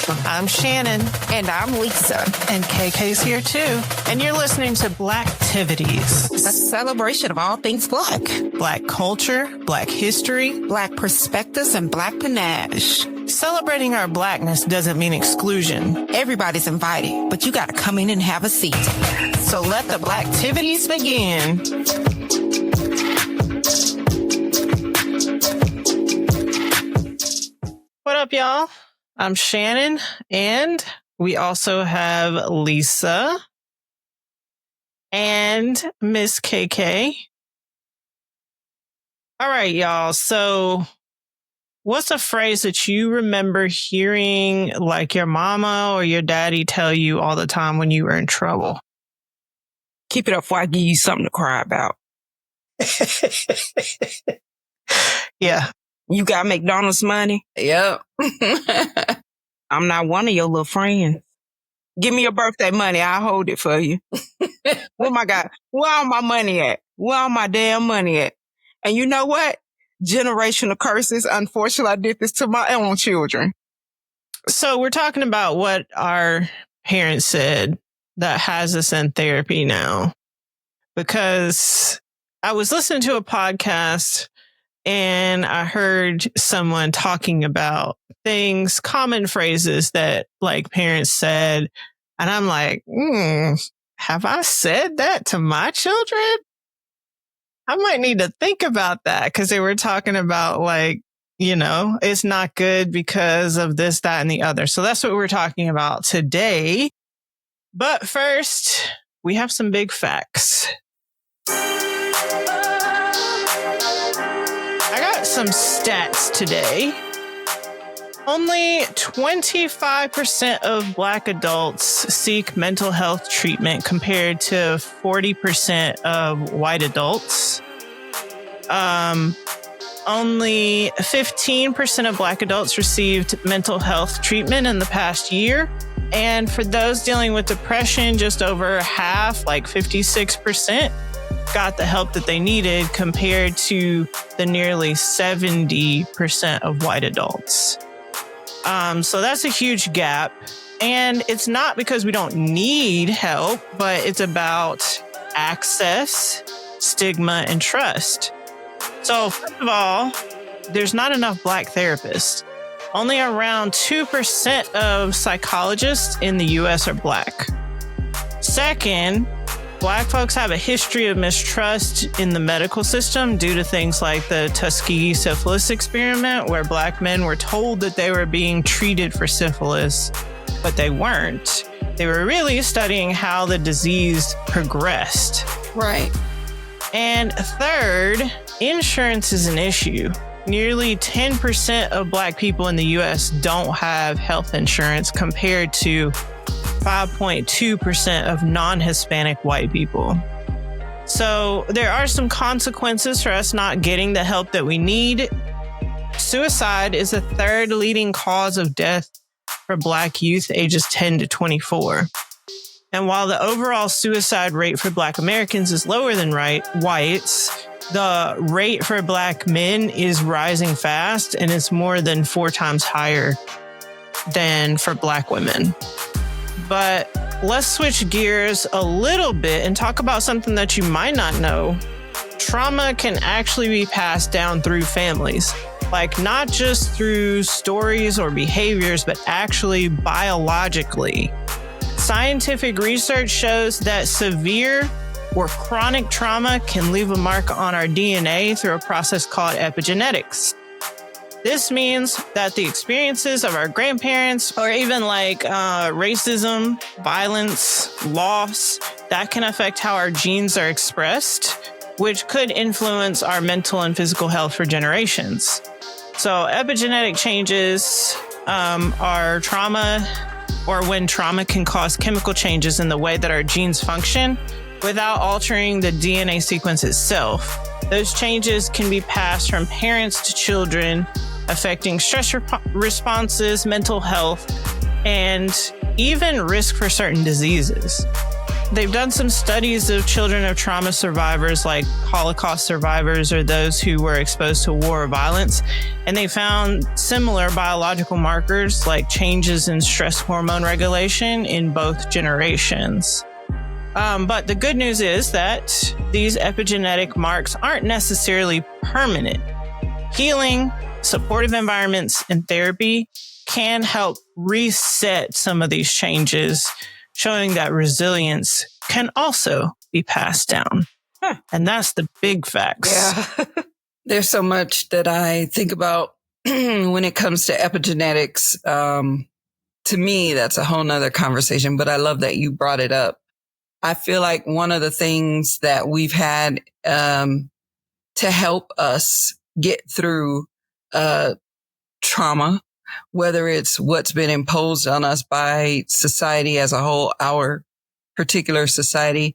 I'm Shannon. And I'm Lisa. And KK's here too. And you're listening to Blacktivities, A celebration of all things Black. Black culture, Black history, Black perspectives, and Black panache. Celebrating our Blackness doesn't mean exclusion. Everybody's invited, but you gotta come in and have a seat. So let the Blacktivities begin. What up, y'all? I'm Shannon, and we also have Lisa and Miss KK. All right, y'all. So what's a phrase that you remember hearing like your mama or your daddy tell you all the time when you were in trouble? Keep it up before I give you something to cry about. Yeah. You got McDonald's money? Yep. I'm not one of your little friends. Give me your birthday money. I'll hold it for you. Oh my God. Where all my money at? Where all my damn money at? And you know what? Generational curses. Unfortunately, I did this to my own children. So we're talking about what our parents said that has us in therapy now. Because I was listening to a podcast and I heard someone talking about things, common phrases that like parents said. And I'm like, have I said that to my children? I might need to think about that, because they were talking about like, you know, it's not good because of this, that, and the other. So that's what we're talking about today. But first, we have some big facts. I got some stats today. Only 25% of Black adults seek mental health treatment compared to 40% of white adults. Only 15% of Black adults received mental health treatment in the past year. And for those dealing with depression, just over half, like 56%, got the help that they needed compared to the nearly 70% of white adults. So that's a huge gap. And it's not because we don't need help, but it's about access, stigma, and trust. So first of all, there's not enough Black therapists. Only around 2% of psychologists in the US are Black. Second, Black folks have a history of mistrust in the medical system due to things like the Tuskegee syphilis experiment, where Black men were told that they were being treated for syphilis, but they weren't. They were really studying how the disease progressed. Right. And third, insurance is an issue. Nearly 10% of Black people in the US don't have health insurance compared to 5.2% of non-Hispanic white people. So there are some consequences for us not getting the help that we need. Suicide is the third leading cause of death for Black youth ages 10 to 24. And while the overall suicide rate for Black Americans is lower than whites, the rate for Black men is rising fast, and it's more than 4 times higher than for Black women. But let's switch gears a little bit and talk about something that you might not know. Trauma can actually be passed down through families, like not just through stories or behaviors, but actually biologically. Scientific research shows that severe or chronic trauma can leave a mark on our DNA through a process called epigenetics. This means that the experiences of our grandparents, or even like racism, violence, loss, that can affect how our genes are expressed, which could influence our mental and physical health for generations. So epigenetic changes are trauma, or when trauma can cause chemical changes in the way that our genes function without altering the DNA sequence itself. Those changes can be passed from parents to children, affecting stress responses, mental health, and even risk for certain diseases. They've done some studies of children of trauma survivors, like Holocaust survivors or those who were exposed to war or violence. And they found similar biological markers like changes in stress hormone regulation in both generations. But the good news is that these epigenetic marks aren't necessarily permanent. Healing, supportive environments, and therapy can help reset some of these changes, showing that resilience can also be passed down. And that's the big facts. Yeah. There's so much that I think about when it comes to epigenetics. To me, that's a whole nother conversation, but I love that you brought it up. I feel like one of the things that we've had to help us get through trauma, whether it's what's been imposed on us by society as a whole, our particular society,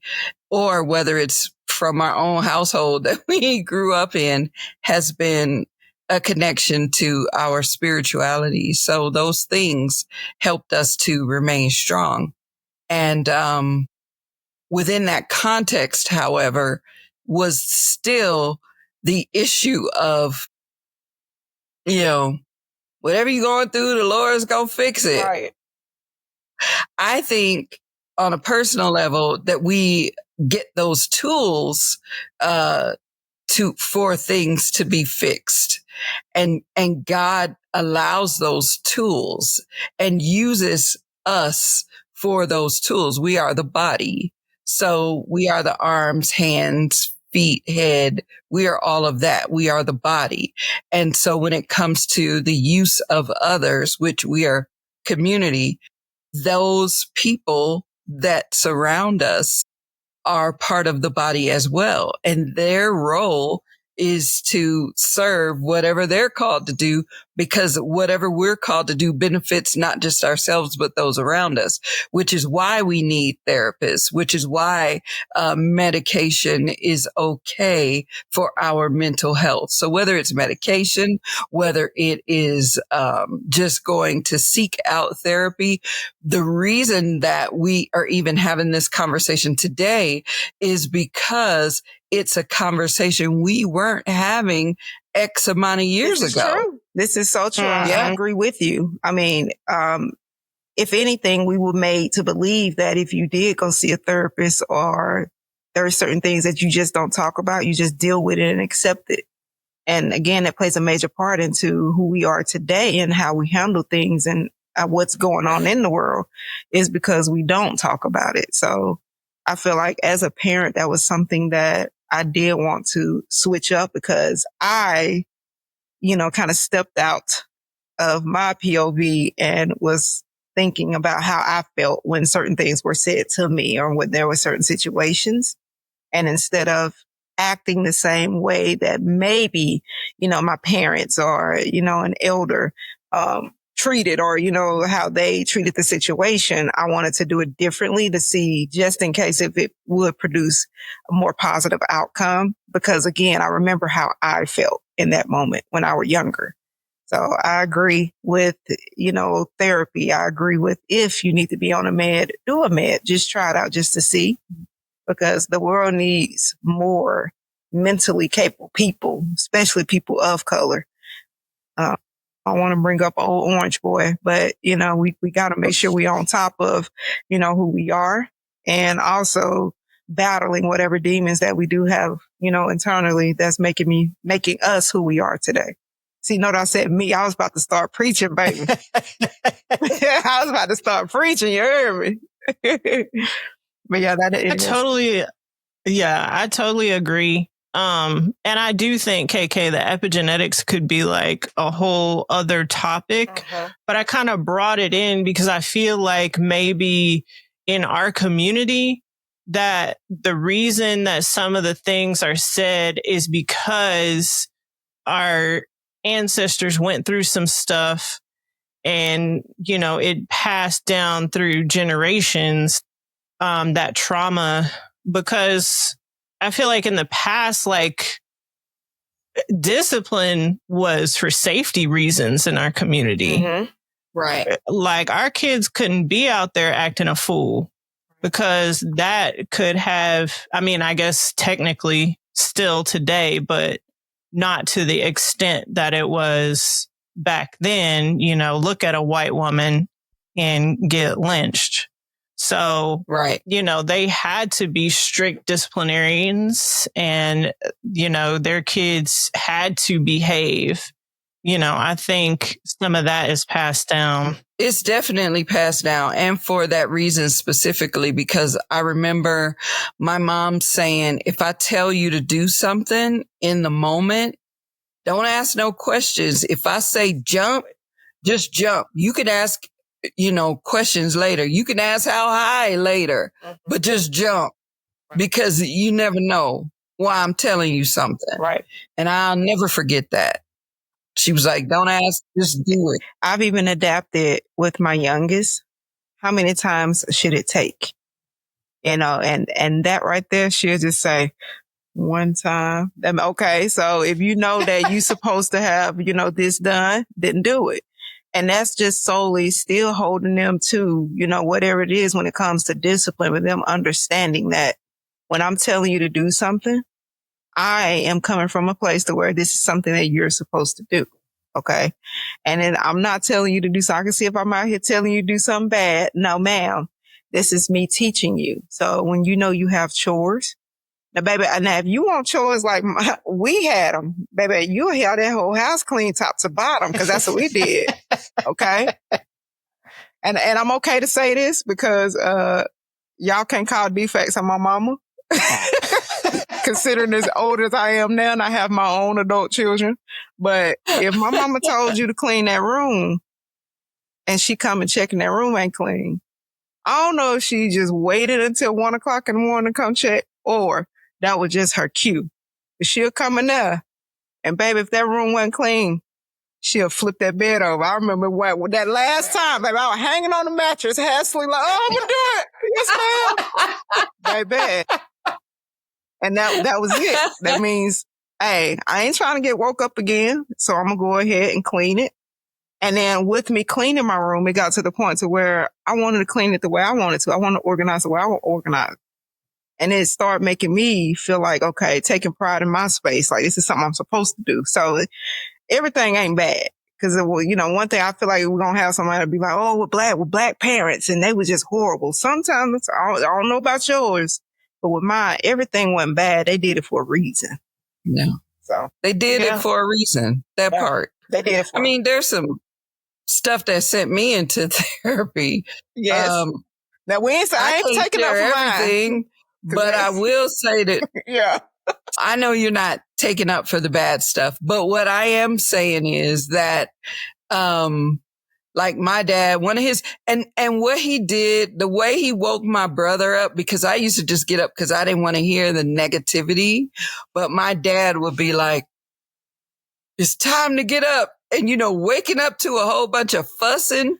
or whether it's from our own household that we grew up in, has been a connection to our spirituality. So those things helped us to remain strong. And within that context, however, was still the issue of, whatever you're going through, the Lord's going to fix it. Right. I think on a personal level that we get those tools for things to be fixed. And God allows those tools and uses us for those tools. We are the body. So we are the arms, hands, feet, head. We are all of that. We are the body. And so when it comes to the use of others, which we are community, those people that surround us are part of the body as well. And their role is to serve whatever they're called to do, because whatever we're called to do benefits not just ourselves, but those around us, which is why we need therapists, which is why medication is okay for our mental health. So whether it's medication, whether it is just going to seek out therapy, the reason that we are even having this conversation today is because it's a conversation we weren't having X amount of years ago. True. This is so true. Yeah. I agree with you. I mean, if anything, we were made to believe that if you did go see a therapist, or there are certain things that you just don't talk about, you just deal with it and accept it. And again, that plays a major part into who we are today and how we handle things and what's going on in the world, is because we don't talk about it. So I feel like as a parent, that was something that I did want to switch up, because I, kind of stepped out of my POV and was thinking about how I felt when certain things were said to me, or when there were certain situations. And instead of acting the same way that maybe, my parents or, an elder, treated, or, how they treated the situation, I wanted to do it differently to see, just in case if it would produce a more positive outcome. Because again, I remember how I felt in that moment when I was younger. So I agree with, therapy. I agree with, if you need to be on a med, do a med. Just try it out just to see, because the world needs more mentally capable people, especially people of color. I want to bring up old orange boy, but, we got to make sure we're on top of, who we are, and also battling whatever demons that we do have, internally, that's making us who we are today. See, note I said me, I was about to start preaching, baby. I was about to start preaching. You heard me? But yeah, I totally agree. And I do think, KK, the epigenetics could be like a whole other topic, but I kind of brought it in because I feel like maybe in our community that the reason that some of the things are said is because our ancestors went through some stuff and, it passed down through generations, that trauma, because I feel like in the past, like, discipline was for safety reasons in our community. Mm-hmm. Right. Like, our kids couldn't be out there acting a fool. because that could have, I mean, I guess technically still today, but not to the extent that it was back then. You know, look at a white woman and get lynched. So, Right. you know, they had to be strict disciplinarians, and, you know, their kids had to behave. You know, I think some of that is passed down. It's definitely passed down. And for that reason specifically, because I remember my mom saying, if I tell you to do something in the moment, don't ask no questions. If I say jump, just jump. You can ask, you know, questions later. You can ask how high later, but just jump, because you never know why I'm telling you something. Right. And I'll never forget that. She was like, don't ask, just do it. I've even adapted with my youngest. How many times should it take? You know, and that right there, she'll just say, one time. Okay. So if you know that you're supposed to have, you know, this done, then do it. And that's just solely still holding them to, you know, whatever it is when it comes to discipline, with them understanding that when I'm telling you to do something, I am coming from a place to where this is something that you're supposed to do. Okay. And then I'm not telling you to do so. I can see if I'm out here telling you to do something bad. No, ma'am. This is me teaching you. So when you know you have chores, now, baby, now if you want chores like we had them, baby, you'll have that whole house clean top to bottom, because that's what we did. Okay. And I'm okay to say this because, y'all can't call defects on my mama. Considering as old as I am now and I have my own adult children. But if my mama told you to clean that room and she come and check and that room ain't clean, I don't know if she just waited until 1 o'clock in the morning to come check, or that was just her cue. But she'll come in there and baby, if that room wasn't clean, she'll flip that bed over. I remember that last time, baby, I was hanging on the mattress, half asleep, like, oh, I'm gonna do it. Yes, ma'am. Baby. And that was it. That means, hey, I ain't trying to get woke up again, so I'm gonna go ahead and clean it. And then with me cleaning my room, it got to the point to where I wanted to clean it the way I wanted to. I wanted to organize the way I want to organize. And it started making me feel like, okay, taking pride in my space. Like, this is something I'm supposed to do. So everything ain't bad. Because, you know, one thing I feel like we're going to have somebody be like, oh, we're black parents, and they were just horrible. Sometimes, I don't know about yours, but with mine, everything wasn't bad. They did it for a reason. No. So they did it for a reason. That part. They did it for there's some stuff that sent me into therapy. Yes. Now, I ain't taking up for everything, but I will say that yeah. I know you're not taking up for the bad stuff, but what I am saying is that, like my dad, one of his, and what he did, the way he woke my brother up, because I used to just get up because I didn't want to hear the negativity, but my dad would be like, it's time to get up. And, you know, waking up to a whole bunch of fussing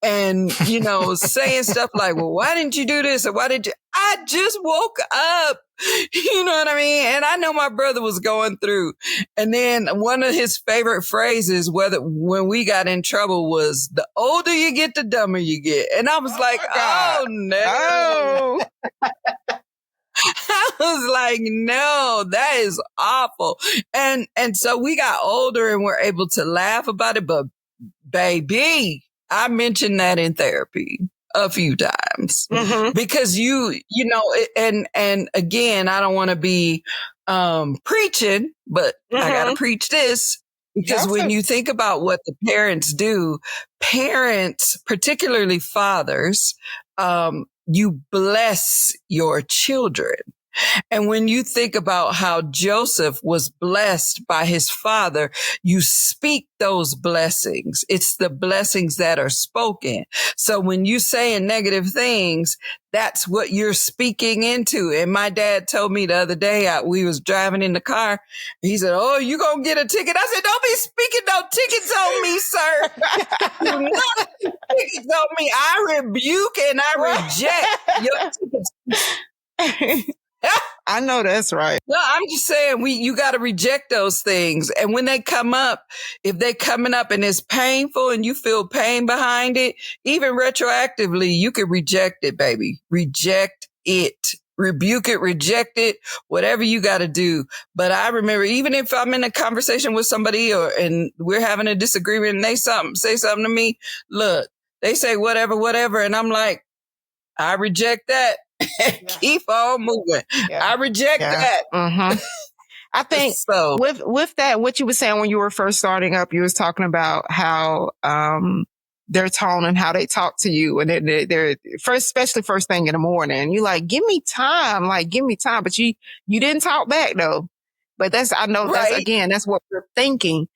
and, you know, saying stuff like, well, why didn't you do this? Or why did you? I just woke up. You know what I mean? And I know my brother was going through. And then one of his favorite phrases, when we got in trouble, was the older you get, the dumber you get. And I was like, oh no. I was like, no, that is awful. And so we got older and we're able to laugh about it. But baby, I mentioned that in therapy a few times because you know, and again, I don't want to be, preaching, but I got to preach this because when you think about what the parents do, parents, particularly fathers, you bless your children. And when you think about how Joseph was blessed by his father, you speak those blessings. It's the blessings that are spoken. So when you saying negative things, that's what you're speaking into. And my dad told me the other day, we was driving in the car. He said, oh, you gonna get a ticket? I said, don't be speaking no tickets on me, sir. Do not speak tickets on me. I rebuke and I reject your tickets. I know that's right. No, I'm just saying you got to reject those things. And when they come up, if they're coming up and it's painful and you feel pain behind it, even retroactively, you can reject it, baby. Reject it. Rebuke it, reject it, whatever you got to do. But I remember, even if I'm in a conversation with somebody and we're having a disagreement and they say something to me, look, they say whatever. And I'm like, I reject that. Keep on moving. Yeah. I reject that. Mm-hmm. I think so with that, what you were saying when you were first starting up, you was talking about how their tone and how they talk to you, and they're first, especially first thing in the morning. You like, give me time, but you didn't talk back though. But I know right. that's what we're thinking.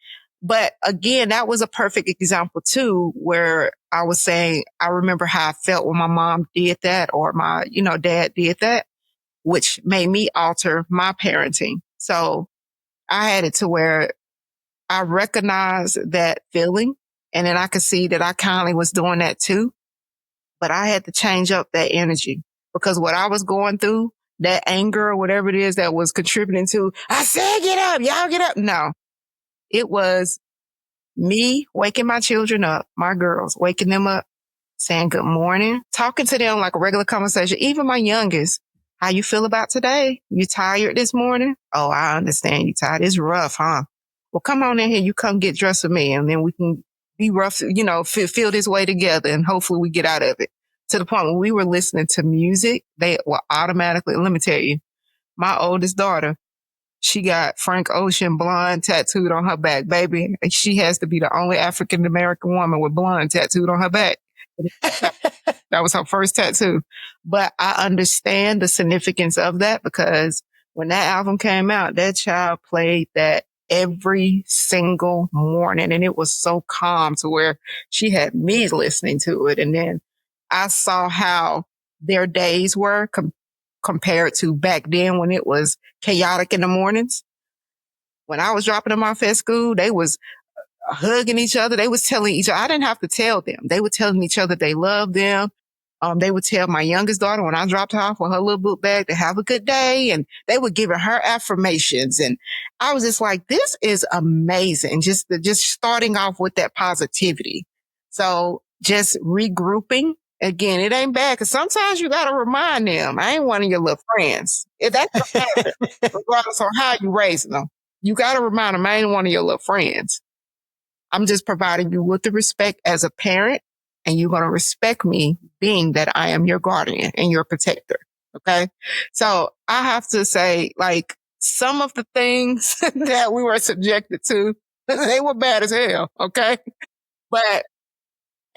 But again, that was a perfect example too, where I was saying, I remember how I felt when my mom did that or my, dad did that, which made me alter my parenting. So I had it to where I recognized that feeling, and then I could see that I kindly was doing that too. But I had to change up that energy because what I was going through, that anger or whatever it is that was contributing to, I said, get up, y'all get up. No, it was me waking my children up, my girls, waking them up, saying good morning, talking to them like a regular conversation. Even my youngest, how you feel about today? You tired this morning? Oh, I understand you tired. It's rough, huh? Well, come on in here. You come get dressed with me and then we can be rough, feel this way together and hopefully we get out of it. To the point when we were listening to music, they will automatically, let me tell you, my oldest daughter, she got Frank Ocean blonde tattooed on her back, baby. And she has to be the only African American woman with blonde tattooed on her back. That was her first tattoo. But I understand the significance of that because when that album came out, that child played that every single morning. And it was so calm to where she had me listening to it. And then I saw how their days were compared to back then when it was chaotic in the mornings. When I was dropping them off at school, they was hugging each other. They was telling each other. I didn't have to tell them. They were telling each other they loved them. They would tell my youngest daughter when I dropped her off with her little book bag to have a good day. And they were giving her affirmations. And I was just like, this is amazing. Just starting off with that positivity. So just regrouping. Again, it ain't bad because sometimes you got to remind them, I ain't one of your little friends. If that's what happens, regardless of how you raising them, you got to remind them, I ain't one of your little friends. I'm just providing you with the respect as a parent, and you're going to respect me being that I am your guardian and your protector. Okay. So I have to say, like, some of the things that we were subjected to, they were bad as hell. Okay. But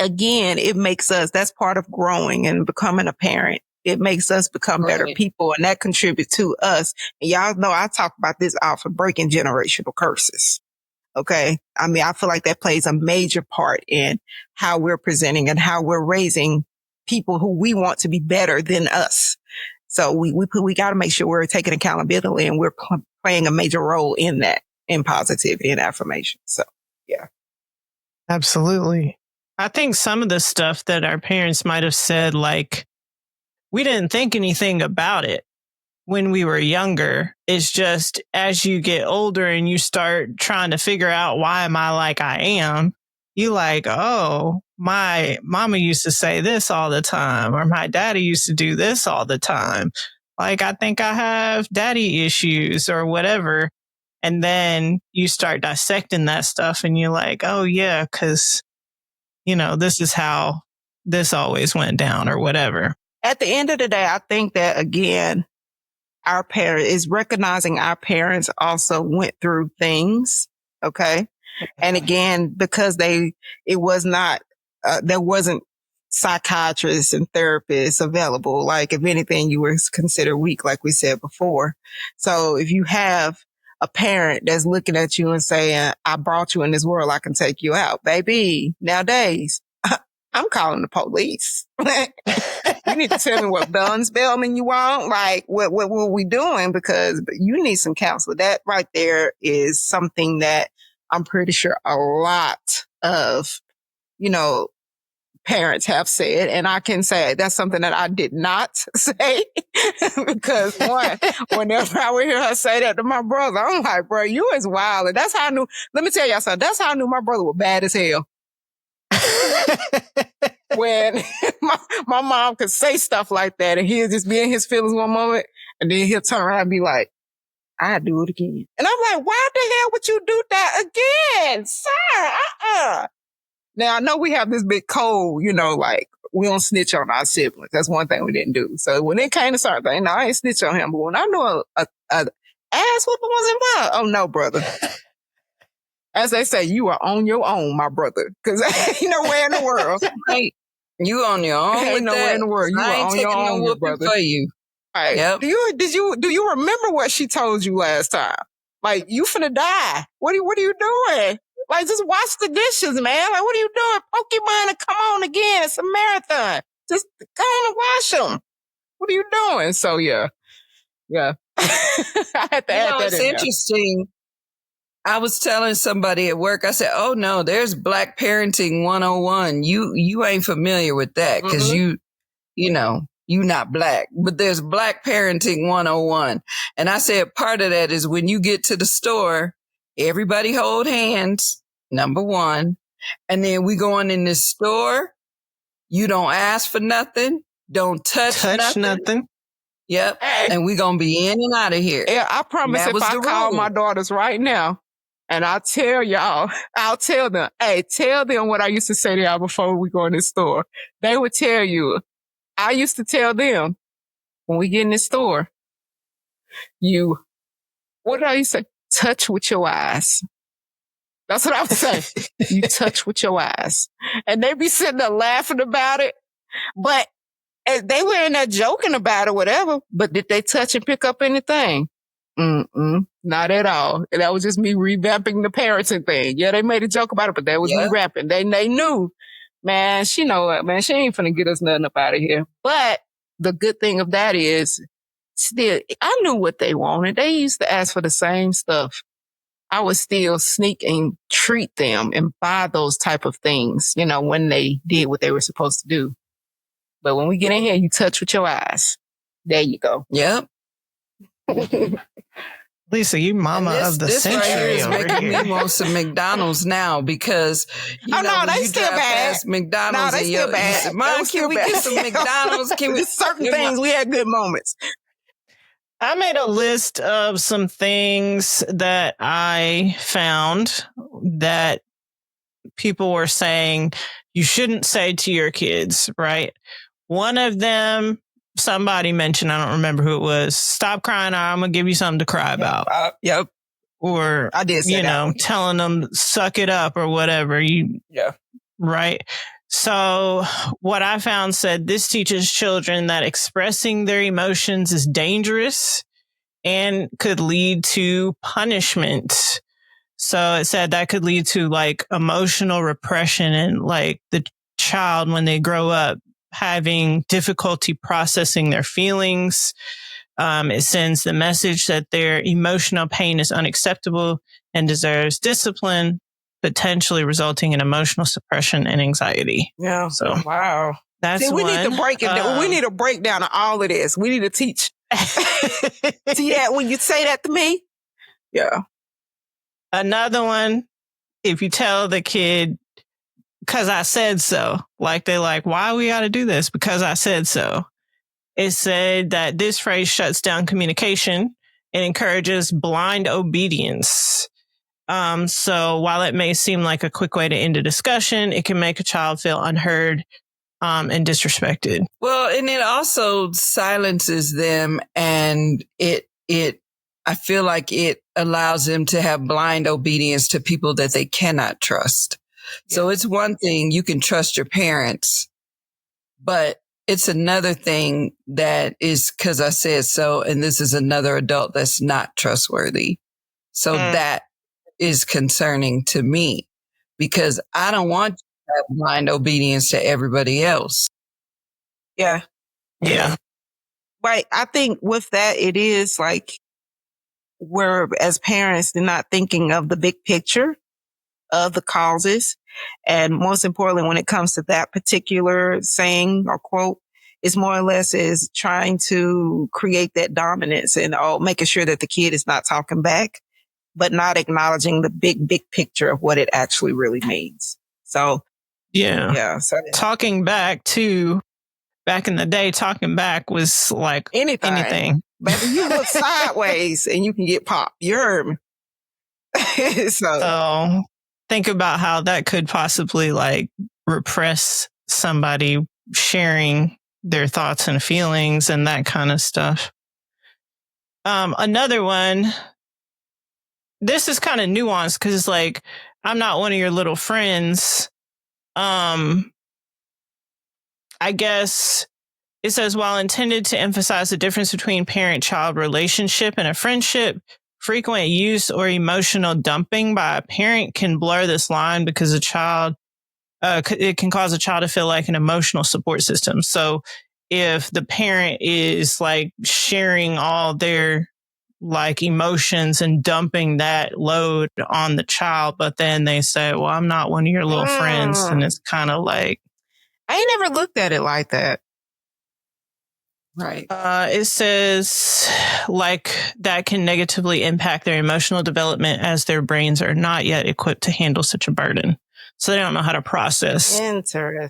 again, it makes us, that's part of growing and becoming a parent. It makes us become better people, and that contributes to us. And y'all know I talk about this often, breaking generational curses. Okay. I mean, I feel like that plays a major part in how we're presenting and how we're raising people who we want to be better than us. So we got to make sure we're taking accountability and we're playing a major role in that, in positivity and affirmation. So, yeah. Absolutely. I think some of the stuff that our parents might have said, like, we didn't think anything about it when we were younger. It's just as you get older and you start trying to figure out why am I like I am, you like, oh, my mama used to say this all the time, or my daddy used to do this all the time. Like, I think I have daddy issues or whatever. And then you start dissecting that stuff and you're like, oh yeah, because, this is how this always went down or whatever. At the end of the day, I think that, again, our parents is recognizing our parents also went through things. Okay. And again, because there wasn't psychiatrists and therapists available. Like, if anything, you were considered weak, like we said before. So if you have a parent that's looking at you and saying, I brought you in this world, I can take you out, baby. Nowadays, I'm calling the police. You need to tell me what guns, Bellman, you want. Like, what we doing? Because you need some counsel. That right there is something that I'm pretty sure a lot of, parents have said, and I can say that's something that I did not say because whenever I would hear her say that to my brother, I'm like, bro, you is wild. And that's how I knew, let me tell y'all something. That's how I knew my brother was bad as hell. When my mom could say stuff like that and he'll just be in his feelings one moment and then he'll turn around and be like, I do it again. And I'm like, why the hell would you do that again, sir? Now, I know we have this big code, like we don't snitch on our siblings. That's one thing we didn't do. So when it came to certain things, no, I ain't snitch on him. But when I know a ass whooping was involved, oh no, brother. As they say, you are on your own, my brother. Because ain't nowhere in the world. You on your own. Ain't nowhere in the world. You are on your own, no brother. For you. Right. Yep. Do you remember what she told you last time? Like, you finna die. What are you doing? Like, just wash the dishes, man. Like, what are you doing? Pokemon and come on again. It's a marathon. Just go on and wash them. What are you doing? So, yeah. I had to add that it's interesting. I was telling somebody at work, I said, oh, no, there's Black Parenting 101. You ain't familiar with that because you not Black. But there's Black Parenting 101. And I said part of that is when you get to the store, everybody hold hands, number one. And then we going in this store. You don't ask for nothing. Don't touch nothing. Yep. And we going to be in and out of here. Yeah, I promise if I call my daughters right now and I'll tell them, hey, tell them what I used to say to y'all before we go in this store. They would tell you. I used to tell them when we get in this store, what did I used to say? Touch with your eyes. That's what I would say. You touch with your eyes. And they be sitting there laughing about it. But they were in there joking about it, whatever. But did they touch and pick up anything? Not at all. And that was just me revamping the parenting thing. Yeah, they made a joke about it, but that was me rapping. They knew, man, she know what, man, she ain't finna get us nothing up out of here. But the good thing of that is, still, I knew what they wanted. They used to ask for the same stuff. I would still sneak and treat them and buy those type of things, when they did what they were supposed to do. But when we get in here, you touch with your eyes. There you go. Yep. Lisa, you mama of the century. This right here is over making here. me want some McDonald's now because no, they still bad. McDonald's no, they still bad. You said, Mom, can we get some McDonald's? Can we? Certain things we had good moments. I made a list of some things that I found that people were saying you shouldn't say to your kids, right? One of them, somebody mentioned, I don't remember who it was, stop crying or I'm going to give you something to cry about. Yep. Or, I did say telling them suck it up or whatever. Right? So what I found said this teaches children that expressing their emotions is dangerous and could lead to punishment. So it said that could lead to like emotional repression and like the child when they grow up having difficulty processing their feelings. It sends the message that their emotional pain is unacceptable and deserves discipline, potentially resulting in emotional suppression and anxiety. Yeah. So wow. That's we one. need to break it down. We need a breakdown of all of this. We need to teach. See that when you say that to me? Yeah. Another one, if you tell the kid, because I said so, like they're like, why we got to do this? Because I said so. It said that this phrase shuts down communication and encourages blind obedience. So while it may seem like a quick way to end a discussion, it can make a child feel unheard and disrespected. Well, and it also silences them, and I feel like it allows them to have blind obedience to people that they cannot trust. Yeah. So it's one thing you can trust your parents, but it's another thing that is because I said so, and this is another adult that's not trustworthy. So that is concerning to me because I don't want to have blind obedience to everybody else. Yeah. Yeah. But I think with that, it is like we're as parents, they're not thinking of the big picture. of the causes. And most importantly, when it comes to that particular saying or quote, it's more or less is trying to create that dominance and making sure that the kid is not talking back, but not acknowledging the big picture of what it actually really means. So, yeah. So Talking back back in the day, talking back was like anything. Baby, you look sideways and you can get popped. You heard me. So think about how that could possibly like repress somebody sharing their thoughts and feelings and that kind of stuff. Another one, this is kind of nuanced because it's like, I'm not one of your little friends. I guess it says, while intended to emphasize the difference between parent-child relationship and a friendship, frequent use or emotional dumping by a parent can blur this line because it can cause a child to feel like an emotional support system. So if the parent is like sharing all their like emotions and dumping that load on the child, but then they say, well, I'm not one of your little friends. And it's kind of like, I ain't never looked at it like that. Right. It says like that can negatively impact their emotional development as their brains are not yet equipped to handle such a burden. So they don't know how to process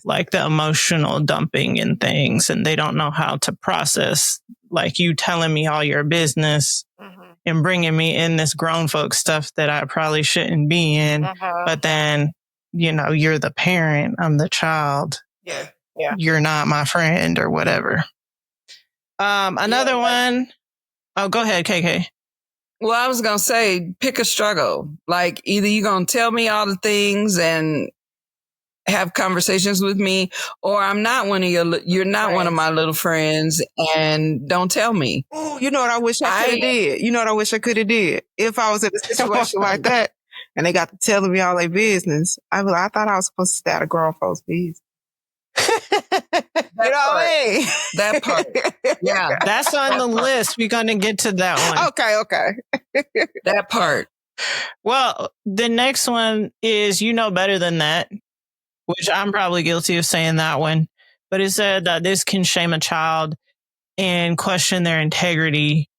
like the emotional dumping and things. And they don't know how to process like you telling me all your business and bringing me in this grown folk stuff that I probably shouldn't be in. But then, you're the parent, I'm the child. Yeah. You're not my friend or whatever. Another one. Oh, go ahead, KK. Well, I was going to say, pick a struggle. Like either you're going to tell me all the things and have conversations with me, or I'm not you're not one of my little friends and don't tell me. Oh, you know what I wish I could have did? You know what I wish I could have did? If I was in a situation like that and they got to telling me all their business, I'd be like, I thought I was supposed to stay out of grown folks' business. You know what I mean? That part. Yeah. That's on the list. We're going to get to that one. Okay. That part. Well, the next one is better than that, which I'm probably guilty of saying that one. But it said that this can shame a child and question their integrity,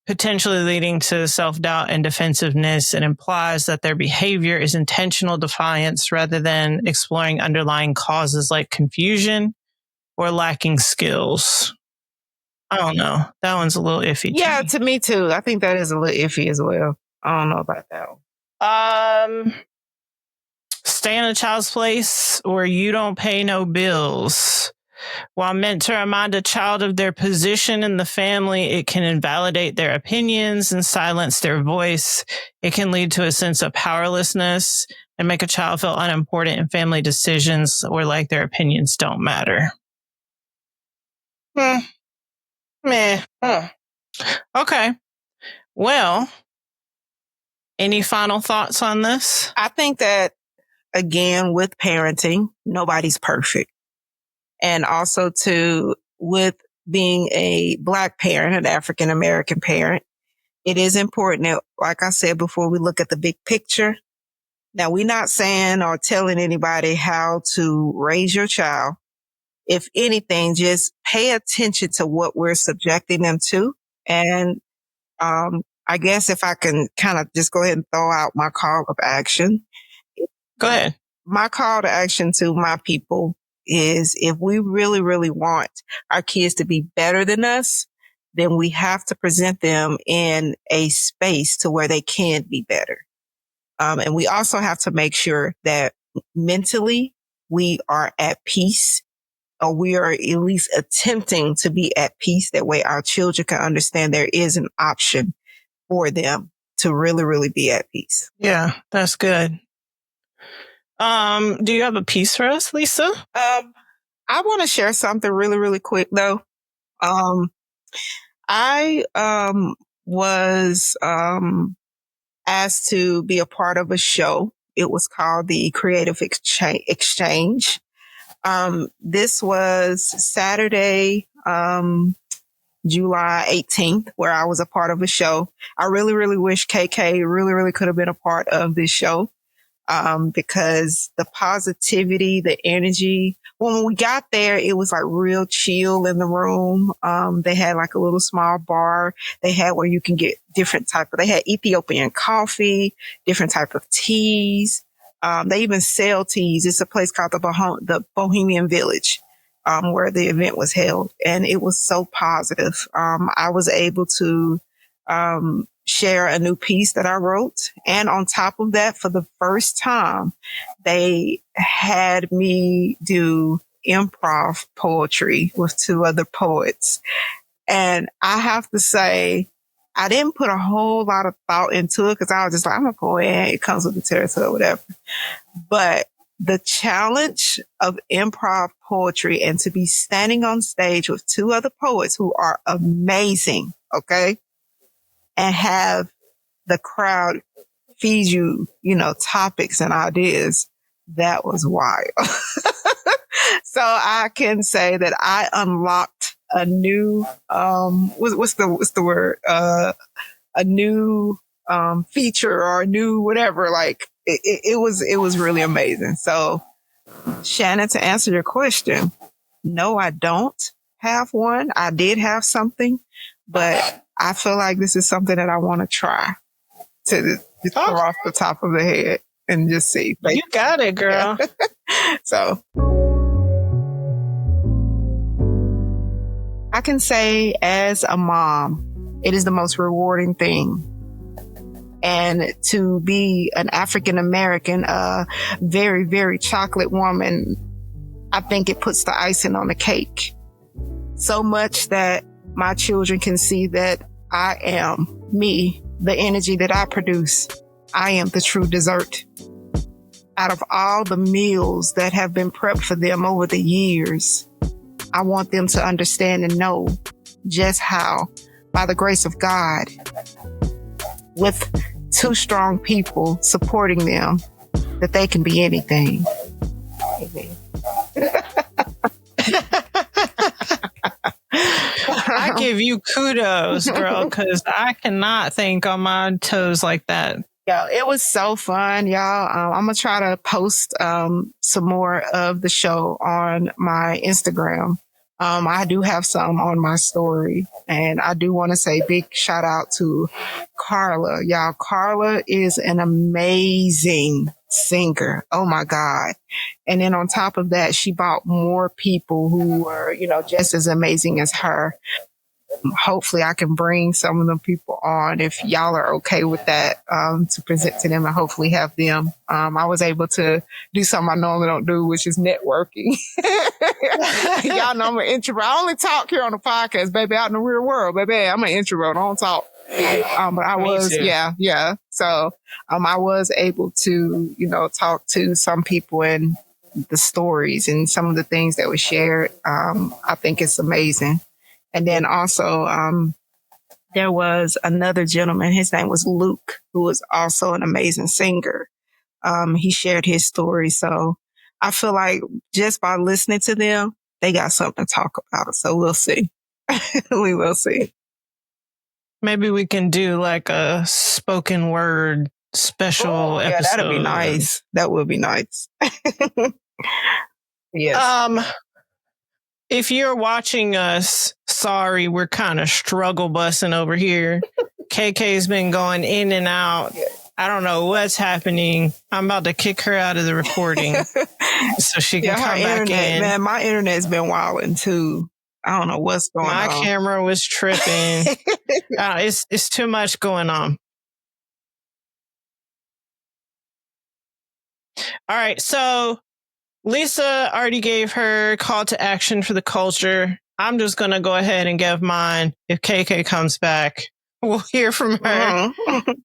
potentially leading to self-doubt and defensiveness. It implies that their behavior is intentional defiance rather than exploring underlying causes like confusion or lacking skills. I don't know. That one's a little iffy. Yeah, to me too. I think that is a little iffy as well. I don't know about that one. Stay in a child's place or you don't pay no bills. While meant to remind a child of their position in the family, it can invalidate their opinions and silence their voice. It can lead to a sense of powerlessness and make a child feel unimportant in family decisions or like their opinions don't matter. Meh. Okay. Well, any final thoughts on this? I think that, again, with parenting, nobody's perfect. And also, with being a Black parent, an African-American parent, it is important that, like I said before, we look at the big picture. Now, we're not saying or telling anybody how to raise your child. If anything, just pay attention to what we're subjecting them to. And I guess if I can kind of just go ahead and throw out my call of action. Go ahead. My call to action to my people is if we really, really want our kids to be better than us, then we have to present them in a space to where they can be better. And we also have to make sure that mentally we are at peace, or we are at least attempting to be at peace. That way our children can understand there is an option for them to really, really be at peace. Yeah, that's good. Do you have a piece for us, Lisa? I want to share something really, really quick though. I was asked to be a part of a show. It was called the Creative Exchange. This was Saturday, July 18th, where I was a part of a show. I really, really wish KK really, really could have been a part of this show. because the positivity, the energy, when we got there, it was like real chill in the room. They had like a little small bar. They had where you can get they had Ethiopian coffee, different type of teas. They even sell teas. It's a place called the Bohemian Village, where the event was held. And it was so positive. I was able to, share a new piece that I wrote. And on top of that, for the first time, they had me do improv poetry with two other poets. And I have to say, I didn't put a whole lot of thought into it because I was just like, I'm a poet. It comes with the territory or whatever. But the challenge of improv poetry and to be standing on stage with two other poets who are amazing, okay? And have the crowd feed you, topics and ideas. That was wild. So I can say that I unlocked a new, what's the word? A new, feature or a new whatever. Like it was really amazing. So Shannon, to answer your question, no, I don't have one. I did have something, but I feel like this is something that I want to try to throw off the top of the head and just see. You got it, girl. So I can say as a mom, it is the most rewarding thing. And to be an African American, very, very chocolate woman, I think it puts the icing on the cake. So much that my children can see that I am me, the energy that I produce. I am the true dessert. Out of all the meals that have been prepped for them over the years, I want them to understand and know just how, by the grace of God, with two strong people supporting them, that they can be anything. Amen. I give you kudos, girl, because I cannot think on my toes like that. Yeah, it was so fun, y'all. I'm going to try to post some more of the show on my Instagram. I do have some on my story, and I do want to say big shout out to Carla. Y'all, Carla is an amazing singer. Oh my God. And then on top of that, she brought more people who were, just as amazing as her. Hopefully I can bring some of them people on if y'all are okay with that, to present to them and hopefully have them. I was able to do something I normally don't do, which is networking. Y'all know I'm an introvert. I only talk here on the podcast, baby, out in the real world, baby. I'm an introvert. I don't talk. But I was, yeah. So, I was able to, talk to some people and the stories and some of the things that were shared. I think it's amazing. And then also, there was another gentleman. His name was Luke, who was also an amazing singer. He shared his story. So I feel like just by listening to them, they got something to talk about. So we'll see. We will see. Maybe we can do like a spoken word special episode. Yeah, that'd be nice. That would be nice. Yes. If you're watching us, sorry, we're kind of struggle bussing over here. KK's been going in and out. I don't know what's happening. I'm about to kick her out of the recording so she can come back in. Man, my internet's been wilding too. I don't know what's going on. My camera was tripping. It's too much going on. All right, so Lisa already gave her call to action for the culture. I'm just going to go ahead and give mine. If KK comes back, we'll hear from her.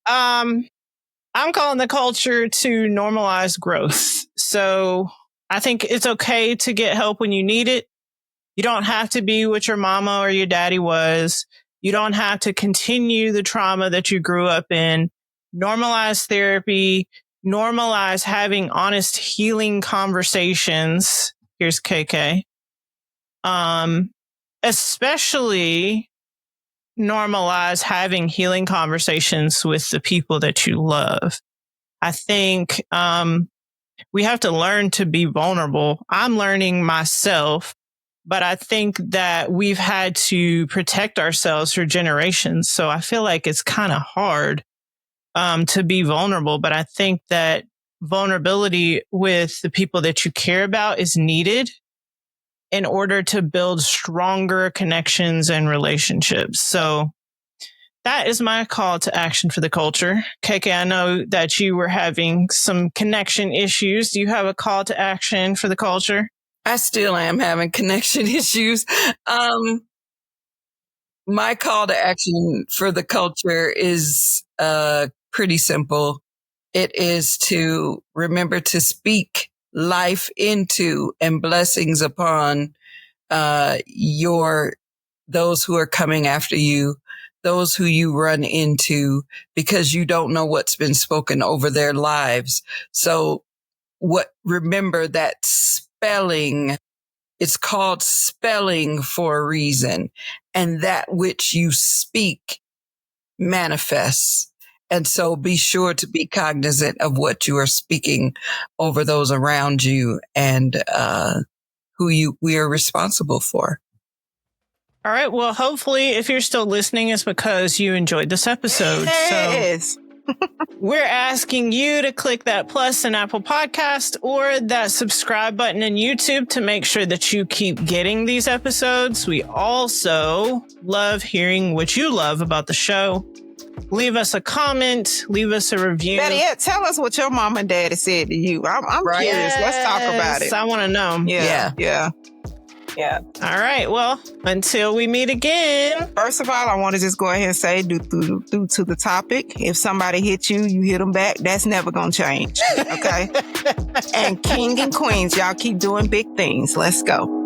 I'm calling the culture to normalize growth. So I think it's okay to get help when you need it. You don't have to be what your mama or your daddy was. You don't have to continue the trauma that you grew up in. Normalize therapy. Normalize having honest healing conversations. Here's KK. Especially normalize having healing conversations with the people that you love. I think we have to learn to be vulnerable. I'm learning myself, but I think that we've had to protect ourselves for generations. So I feel like it's kind of hard to be vulnerable, but I think that vulnerability with the people that you care about is needed in order to build stronger connections and relationships. So that is my call to action for the culture. KK, I know that you were having some connection issues. Do you have a call to action for the culture? I still am having connection issues. My call to action for the culture is pretty simple. It is to remember to speak life into and blessings upon those who are coming after you, those who you run into, because you don't know what's been spoken over their lives. So remember that spelling, it's called spelling for a reason. And that which you speak manifests. And so be sure to be cognizant of what you are speaking over those around you and we are responsible for. All right. Well, hopefully, if you're still listening, it's because you enjoyed this episode. Yes. So we're asking you to click that plus in Apple Podcast or that subscribe button in YouTube to make sure that you keep getting these episodes. We also love hearing what you love about the show. Leave us a comment. Leave us a review. Better yet, tell us what your mom and daddy said to you. I'm Right. curious. Let's talk about it. I want to know. Yeah. All right. Well, until we meet again. First of all, I want to just go ahead and say, due to the topic, if somebody hits you, you hit them back. That's never going to change. Okay? And king and queens, y'all keep doing big things. Let's go.